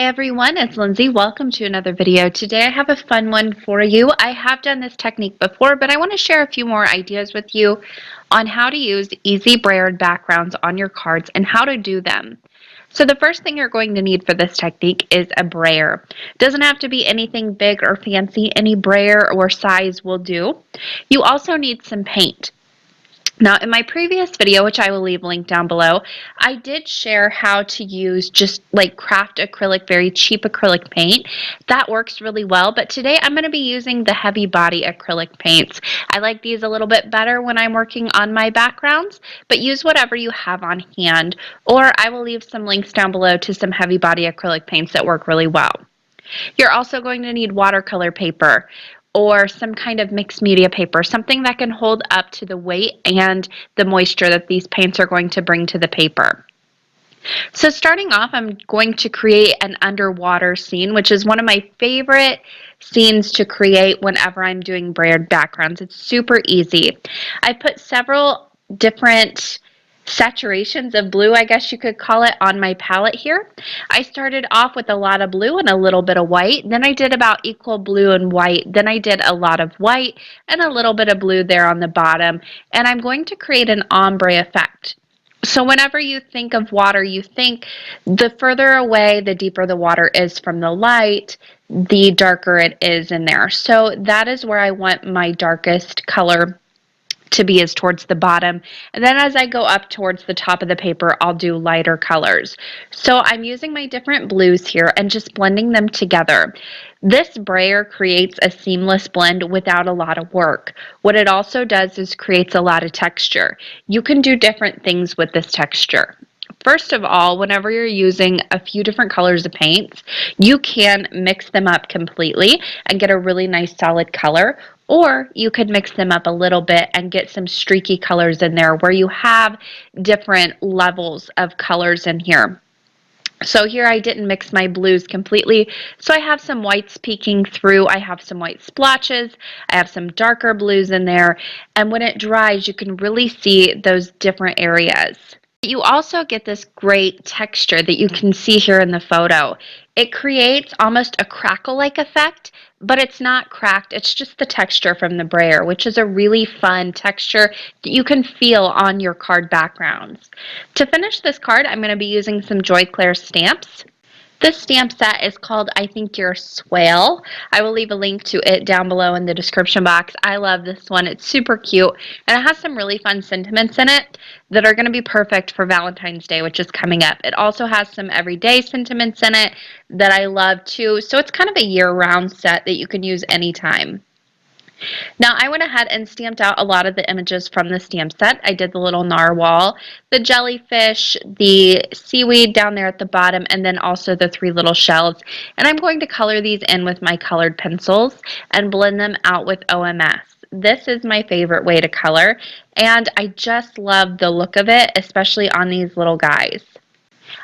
Hi everyone, it's Lindsay. Welcome to another video. Today I have a fun one for you. I have done this technique before, but I want to share a few more ideas with you on how to use easy brayered backgrounds on your cards and how to do them. So the first thing you're going to need for this technique is a brayer. It doesn't have to be anything big or fancy. Any brayer or size will do. You also need some paint. Now, in my previous video, which I will leave linked down below, I did share how to use just like craft acrylic, very cheap acrylic paint. That works really well, but today I'm going to be using the heavy body acrylic paints. I like these a little bit better when I'm working on my backgrounds, but use whatever you have on hand, or I will leave some links down below to some heavy body acrylic paints that work really well. You're also going to need watercolor paper or some kind of mixed media paper, something that can hold up to the weight and the moisture that these paints are going to bring to the paper. So starting off, I'm going to create an underwater scene, which is one of my favorite scenes to create whenever I'm doing brayered backgrounds. It's super easy. I put several different saturations of blue, I guess you could call it, on my palette here. I started off with a lot of blue and a little bit of white. Then I did about equal blue and white. Then I did a lot of white and a little bit of blue there on the bottom. And I'm going to create an ombre effect. So whenever you think of water, you think the further away, the deeper the water is from the light, the darker it is in there. So that is where I want my darkest color to be, is towards the bottom. And then as I go up towards the top of the paper, I'll do lighter colors. So I'm using my different blues here and just blending them together. This brayer creates a seamless blend without a lot of work. What it also does is creates a lot of texture. You can do different things with this texture. First of all, whenever you're using a few different colors of paints, you can mix them up completely and get a really nice solid color, or you could mix them up a little bit and get some streaky colors in there where you have different levels of colors in here. So here I didn't mix my blues completely, so I have some whites peeking through, I have some white splotches, I have some darker blues in there, and when it dries you can really see those different areas. You also get this great texture that you can see here in the photo. It creates almost a crackle-like effect, but it's not cracked, it's just the texture from the brayer, which is a really fun texture that you can feel on your card backgrounds. To finish this card, I'm going to be using some Joy Claire stamps. This stamp set is called I Think You're Swale. I will leave a link to it down below in the description box. I love this one. It's super cute, and it has some really fun sentiments in it that are going to be perfect for Valentine's Day, which is coming up. It also has some everyday sentiments in it that I love too, so it's kind of a year-round set that you can use anytime. Now I went ahead and stamped out a lot of the images from the stamp set. I did the little narwhal, the jellyfish, the seaweed down there at the bottom, and then also the three little shells. And I'm going to color these in with my colored pencils and blend them out with OMS. This is my favorite way to color, and I just love the look of it, especially on these little guys.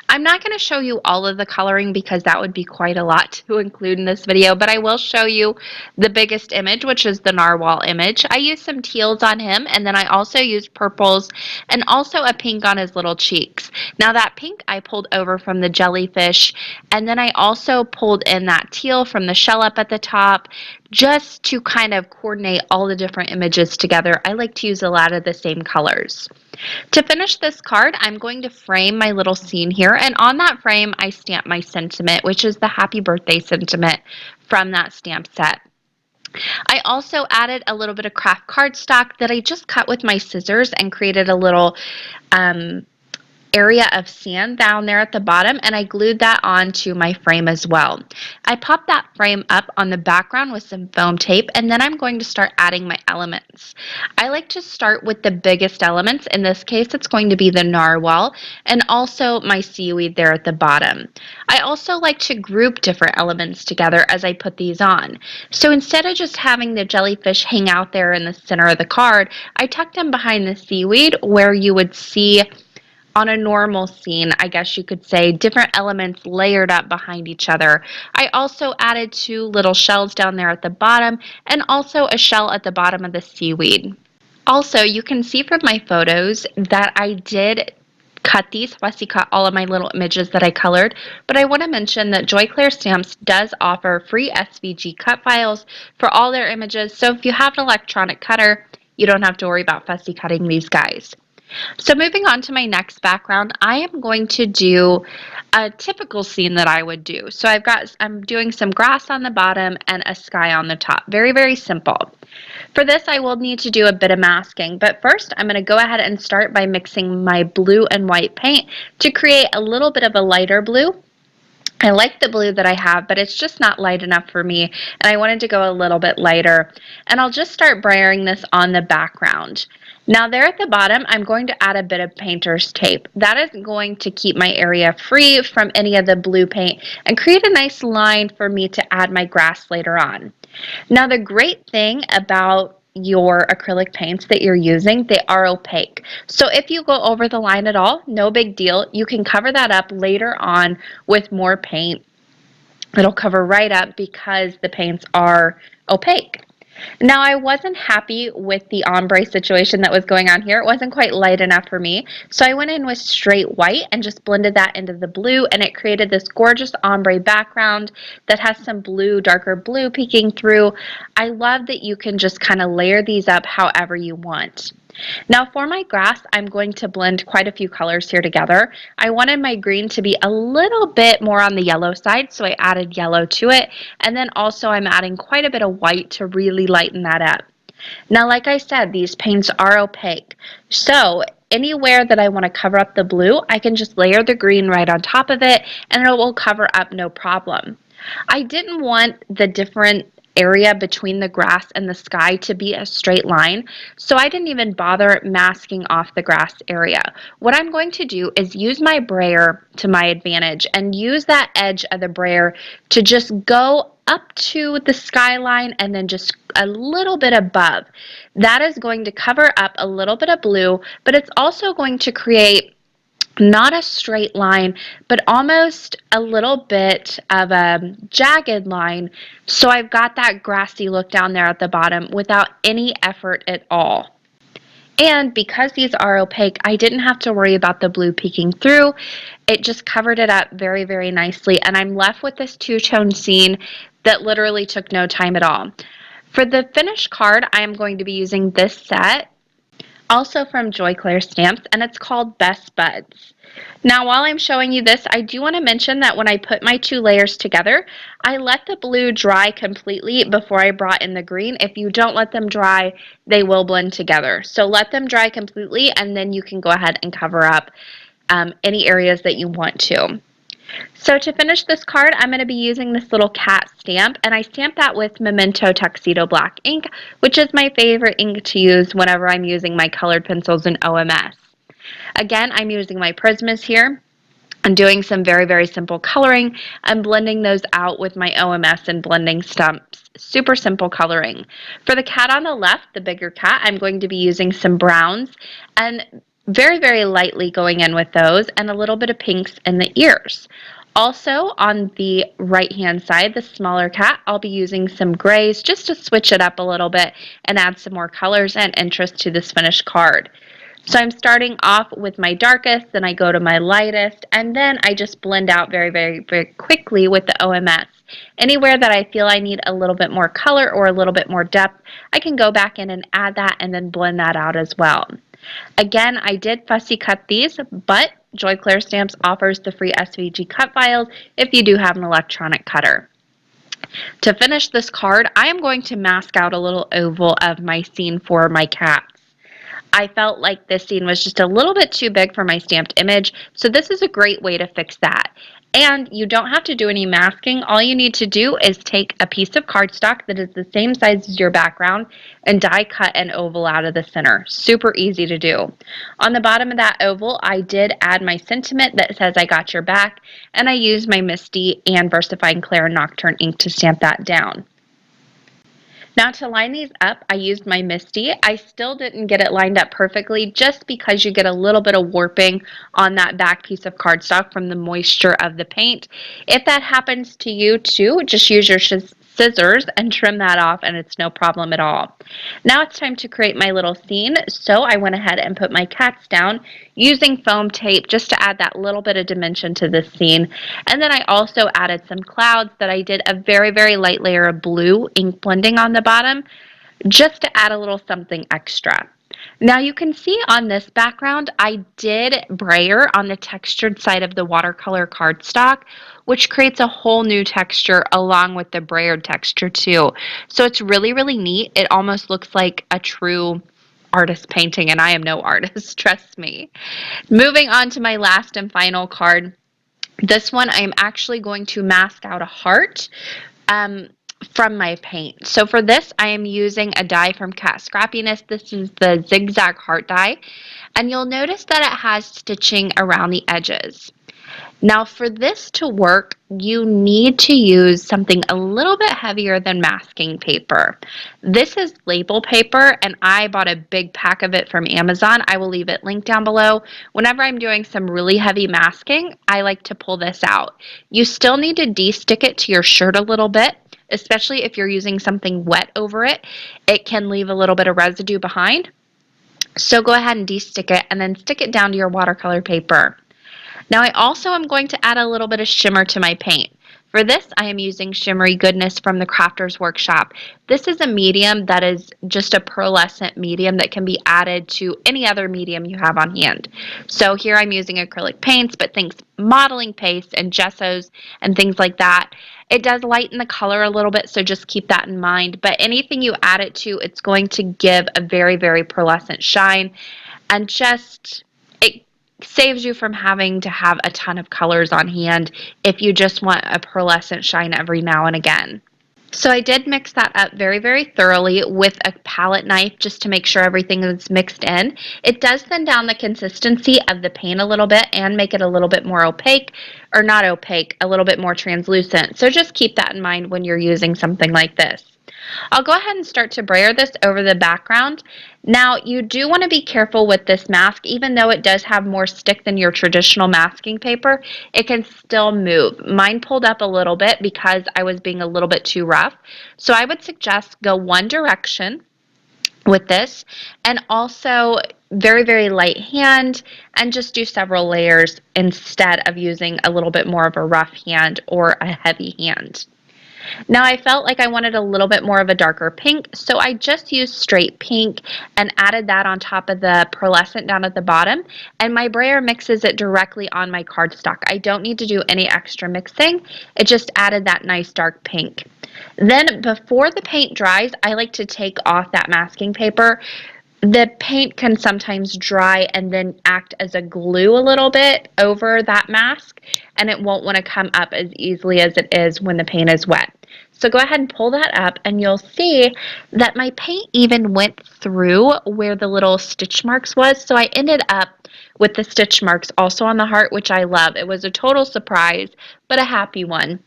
I'm not going to show you all of the coloring because that would be quite a lot to include in this video, but I will show you the biggest image, which is the narwhal image. I used some teals on him, and then I also used purples and also a pink on his little cheeks. Now that pink I pulled over from the jellyfish, and then I also pulled in that teal from the shell up at the top, just to kind of coordinate all the different images together. I like to use a lot of the same colors. To finish this card, I'm going to frame my little scene here, and on that frame I stamp my sentiment, which is the happy birthday sentiment from that stamp set. I also added a little bit of craft cardstock that I just cut with my scissors and created a little area of sand down there at the bottom, and I glued that onto my frame as well. I popped that frame up on the background with some foam tape, and then I'm going to start adding my elements. I like to start with the biggest elements. In this case, it's going to be the narwhal and also my seaweed there at the bottom. I also like to group different elements together as I put these on. So instead of just having the jellyfish hang out there in the center of the card, I tucked them behind the seaweed where you would see on a normal scene, I guess you could say, different elements layered up behind each other. I also added two little shells down there at the bottom and also a shell at the bottom of the seaweed. Also, you can see from my photos that I did cut these, fussy cut all of my little images that I colored, but I want to mention that Joyclair Stamps does offer free SVG cut files for all their images, so if you have an electronic cutter, you don't have to worry about fussy cutting these guys. So moving on to my next background, I am going to do a typical scene that I would do. So I'm doing some grass on the bottom and a sky on the top. Very, very simple. For this, I will need to do a bit of masking, but first I'm going to go ahead and start by mixing my blue and white paint to create a little bit of a lighter blue. I like the blue that I have, but it's just not light enough for me, and I wanted to go a little bit lighter. And I'll just start brayering this on the background. Now there at the bottom, I'm going to add a bit of painter's tape. That is going to keep my area free from any of the blue paint and create a nice line for me to add my grass later on. Now the great thing about your acrylic paints that you're using, they are opaque. So if you go over the line at all, no big deal. You can cover that up later on with more paint. It'll cover right up because the paints are opaque. Now I wasn't happy with the ombre situation that was going on here. It wasn't quite light enough for me. So I went in with straight white and just blended that into the blue, and it created this gorgeous ombre background that has some blue, darker blue peeking through. I love that you can just kind of layer these up however you want. Now for my grass, I'm going to blend quite a few colors here together. I wanted my green to be a little bit more on the yellow side, so I added yellow to it. And then also I'm adding quite a bit of white to really lighten that up. Now, like I said, these paints are opaque. So anywhere that I want to cover up the blue, I can just layer the green right on top of it and it will cover up no problem. I didn't want the different area between the grass and the sky to be a straight line, so I didn't even bother masking off the grass area. What I'm going to do is use my brayer to my advantage and use that edge of the brayer to just go up to the skyline and then just a little bit above. That is going to cover up a little bit of blue, but it's also going to create not a straight line, but almost a little bit of a jagged line. So I've got that grassy look down there at the bottom without any effort at all. And because these are opaque, I didn't have to worry about the blue peeking through. It just covered it up very, very nicely. And I'm left with this two-tone scene that literally took no time at all. For the finished card, I am going to be using this set, also from Joyclair Stamps, and it's called Best Buds. Now while I'm showing you this, I do want to mention that when I put my two layers together, I let the blue dry completely before I brought in the green. If you don't let them dry, they will blend together. So let them dry completely and then you can go ahead and cover up any areas that you want to. So to finish this card, I'm going to be using this little cat stamp, and I stamped that with Memento Tuxedo Black ink, which is my favorite ink to use whenever I'm using my colored pencils in OMS. Again, I'm using my Prismas here. I'm doing some very, very simple coloring. I'm blending those out with my OMS and blending stumps. Super simple coloring. For the cat on the left, the bigger cat, I'm going to be using some browns and very, very lightly going in with those and a little bit of pinks in the ears. Also, on the right-hand side, the smaller cat, I'll be using some grays just to switch it up a little bit and add some more colors and interest to this finished card. So I'm starting off with my darkest, then I go to my lightest, and then I just blend out very, very, very quickly with the OMS. Anywhere that I feel I need a little bit more color or a little bit more depth, I can go back in and add that and then blend that out as well. Again, I did fussy cut these, but Joyclair Stamps offers the free SVG cut files if you do have an electronic cutter. To finish this card, I am going to mask out a little oval of my scene for my cats. I felt like this scene was just a little bit too big for my stamped image, so this is a great way to fix that. And you don't have to do any masking. All you need to do is take a piece of cardstock that is the same size as your background and die cut an oval out of the center. Super easy to do. On the bottom of that oval, I did add my sentiment that says I got your back, and I used my Misty and Versifying Clair Nocturne ink to stamp that down. Now to line these up, I used my Misty. I still didn't get it lined up perfectly just because you get a little bit of warping on that back piece of cardstock from the moisture of the paint. If that happens to you too, just use your scissors and trim that off, and it's no problem at all. Now it's time to create my little scene, so I went ahead and put my cats down using foam tape just to add that little bit of dimension to this scene. And then I also added some clouds that I did a very, very light layer of blue ink blending on the bottom just to add a little something extra. Now you can see on this background, I did brayer on the textured side of the watercolor cardstock, which creates a whole new texture along with the brayered texture too. So it's really, really neat. It almost looks like a true artist painting, and I am no artist, trust me. Moving on to my last and final card. This one I am actually going to mask out a heart. Um, from my paint. So for this, I am using a die from Cat Scrappiness. This is the zigzag heart die, and you'll notice that it has stitching around the edges. Now for this to work, you need to use something a little bit heavier than masking paper. This is label paper, and I bought a big pack of it from Amazon. I will leave it linked down below. Whenever I'm doing some really heavy masking, I like to pull this out. You still need to de-stick it to your shirt a little bit, especially if you're using something wet over it. It can leave a little bit of residue behind. So go ahead and de-stick it and then stick it down to your watercolor paper. Now I also am going to add a little bit of shimmer to my paint. For this, I am using Shimmery Goodness from the Crafters Workshop. This is a medium that is just a pearlescent medium that can be added to any other medium you have on hand. So here I'm using acrylic paints, but think modeling paste and gessos and things like that. It does lighten the color a little bit, so just keep that in mind. But anything you add it to, it's going to give a very, very pearlescent shine, and just it saves you from having to have a ton of colors on hand if you just want a pearlescent shine every now and again. So I did mix that up very, very thoroughly with a palette knife just to make sure everything is mixed in. It does thin down the consistency of the paint a little bit and make it a little bit more opaque, or not opaque, a little bit more translucent. So just keep that in mind when you're using something like this. I'll go ahead and start to brayer this over the background. Now, you do want to be careful with this mask. Even though it does have more stick than your traditional masking paper, it can still move. Mine pulled up a little bit because I was being a little bit too rough. So I would suggest go one direction with this, and also very, very light hand, and just do several layers instead of using a little bit more of a rough hand or a heavy hand. Now I felt like I wanted a little bit more of a darker pink, so I just used straight pink and added that on top of the pearlescent down at the bottom, and my brayer mixes it directly on my cardstock. I don't need to do any extra mixing. It just added that nice dark pink. Then before the paint dries, I like to take off that masking paper. The paint can sometimes dry and then act as a glue a little bit over that mask, and it won't want to come up as easily as it is when the paint is wet. So go ahead and pull that up, and you'll see that my paint even went through where the little stitch marks was. So I ended up with the stitch marks also on the heart, which I love. It was a total surprise, but a happy one.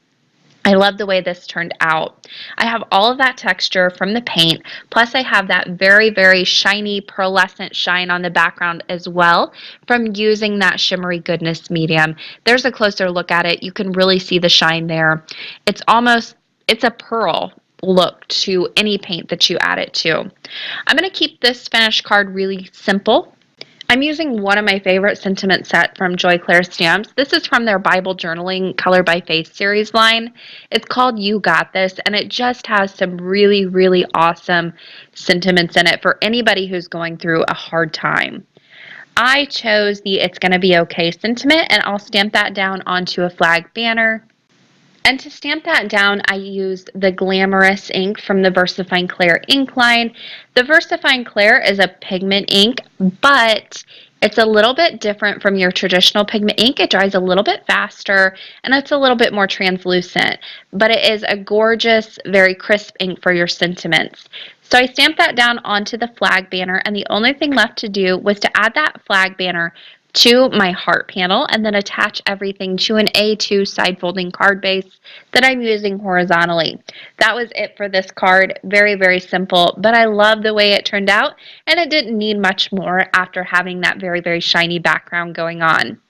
I love the way this turned out. I have all of that texture from the paint, plus I have that very, very shiny pearlescent shine on the background as well from using that Shimmery Goodness medium. There's a closer look at it. You can really see the shine there. It's a pearl look to any paint that you add it to. I'm going to keep this finished card really simple. I'm using one of my favorite sentiment set from Joy Claire Stamps. This is from their Bible Journaling Color by Face series line. It's called You Got This, and it just has some really, really awesome sentiments in it for anybody who's going through a hard time. I chose the It's Gonna Be Okay sentiment, and I'll stamp that down onto a flag banner. And to stamp that down, I used the Glamorous ink from the VersaFine Clair ink line. The VersaFine Clair is a pigment ink, but it's a little bit different from your traditional pigment ink. It dries a little bit faster, and it's a little bit more translucent, but it is a gorgeous, very crisp ink for your sentiments. So I stamped that down onto the flag banner, and the only thing left to do was to add that flag banner to my heart panel and then attach everything to an A2 side folding card base that I'm using horizontally. That was it for this card. Very, very simple, but I love the way it turned out, and it didn't need much more after having that very, very shiny background going on.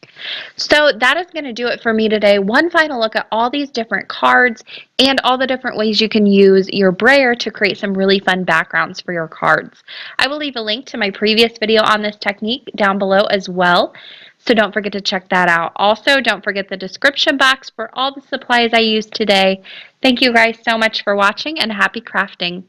So that is going to do it for me today. One final look at all these different cards and all the different ways you can use your brayer to create some really fun backgrounds for your cards. I will leave a link to my previous video on this technique down below as well. So don't forget to check that out. Also, don't forget the description box for all the supplies I used today. Thank you guys so much for watching and happy crafting.